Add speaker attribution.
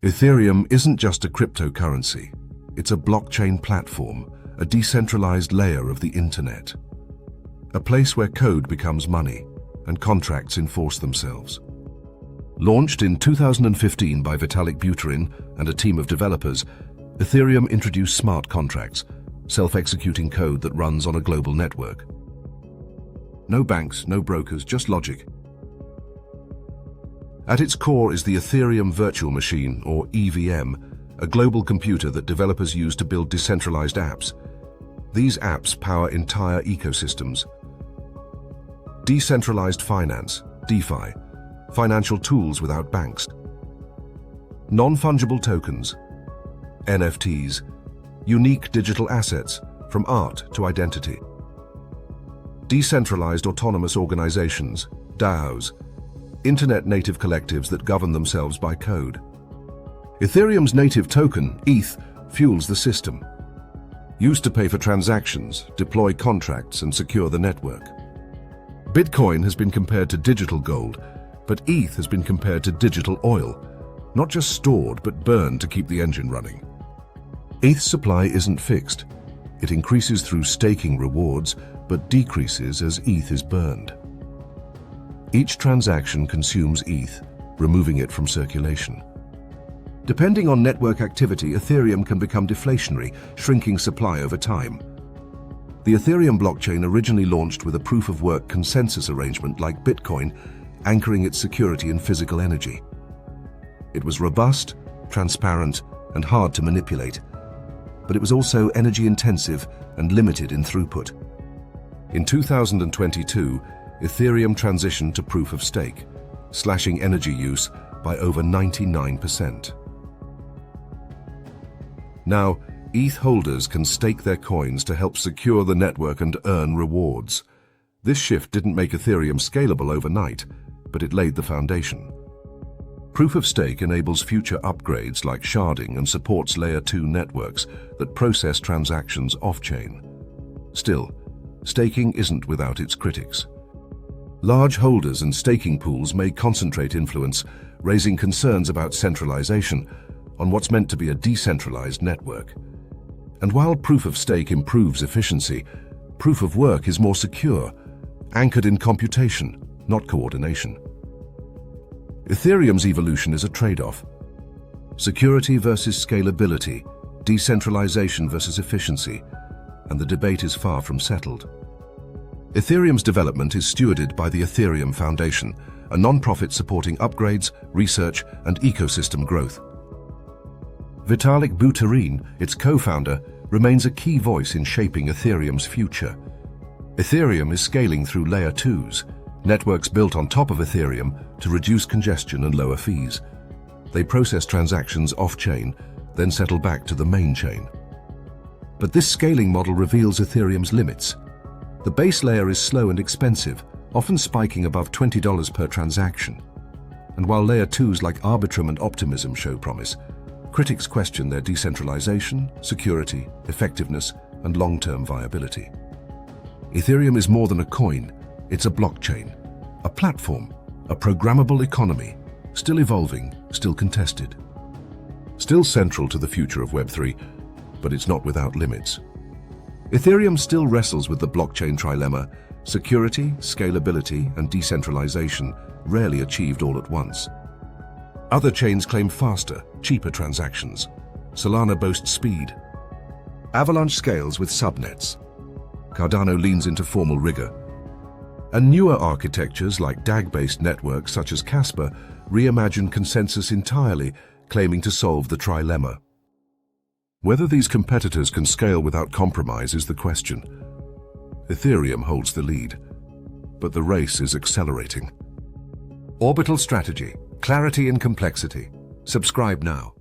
Speaker 1: Ethereum isn't just a cryptocurrency. It's a blockchain platform, a decentralized layer of the internet. A place where code becomes money and contracts enforce themselves. Launched in 2015 by Vitalik Buterin and a team of developers, Ethereum introduced smart contracts, self-executing code that runs on a global network. No banks, no brokers, just logic. At its core is the Ethereum Virtual Machine, or EVM, a global computer that developers use to build decentralized apps. These apps power entire ecosystems. Decentralized finance, DeFi, financial tools without banks. Non-fungible tokens, NFTs, unique digital assets, from art to identity. Decentralized autonomous organizations, DAOs, internet-native collectives that govern themselves by code. Ethereum's native token, ETH, fuels the system. Used to pay for transactions, deploy contracts, and secure the network. Bitcoin has been compared to digital gold, but ETH has been compared to digital oil, not just stored but burned to keep the engine running. ETH's supply isn't fixed. It increases through staking rewards, but decreases as ETH is burned. Each transaction consumes ETH, removing it from circulation. Depending on network activity, Ethereum can become deflationary, shrinking supply over time. The Ethereum blockchain originally launched with a proof-of-work consensus arrangement like Bitcoin, anchoring its security in physical energy. It was robust, transparent, and hard to manipulate, but it was also energy-intensive and limited in throughput. In 2022, Ethereum transitioned to proof-of-stake, slashing energy use by over 99%. Now, ETH holders can stake their coins to help secure the network and earn rewards. This shift didn't make Ethereum scalable overnight, but it laid the foundation. Proof-of-stake enables future upgrades like sharding and supports Layer 2 networks that process transactions off-chain. Still, staking isn't without its critics. Large holders and staking pools may concentrate influence, raising concerns about centralization on what's meant to be a decentralized network. And while proof-of-stake improves efficiency, proof-of-work is more secure, anchored in computation, not coordination. Ethereum's evolution is a trade-off. Security versus scalability, decentralization versus efficiency, and the debate is far from settled. Ethereum's development is stewarded by the Ethereum Foundation, a non-profit supporting upgrades, research, and ecosystem growth. Vitalik Buterin, its co-founder, remains a key voice in shaping Ethereum's future. Ethereum is scaling through Layer 2s, networks built on top of Ethereum to reduce congestion and lower fees. They process transactions off-chain, then settle back to the main chain. But this scaling model reveals Ethereum's limits. The base layer is slow and expensive, often spiking above $20 per transaction. And while Layer 2s like Arbitrum and Optimism show promise, critics question their decentralization, security, effectiveness, and long-term viability. Ethereum is more than a coin, it's a blockchain, a platform, a programmable economy, still evolving, still contested. Still central to the future of Web3, but it's not without limits. Ethereum still wrestles with the blockchain trilemma: security, scalability, and decentralization, rarely achieved all at once. Other chains claim faster, cheaper transactions. Solana boasts speed. Avalanche scales with subnets. Cardano leans into formal rigor. And newer architectures like DAG-based networks such as Kaspa reimagine consensus entirely, claiming to solve the trilemma. Whether these competitors can scale without compromise is the question. Ethereum holds the lead, but the race is accelerating. Orbital Strategy, clarity in complexity. Subscribe now.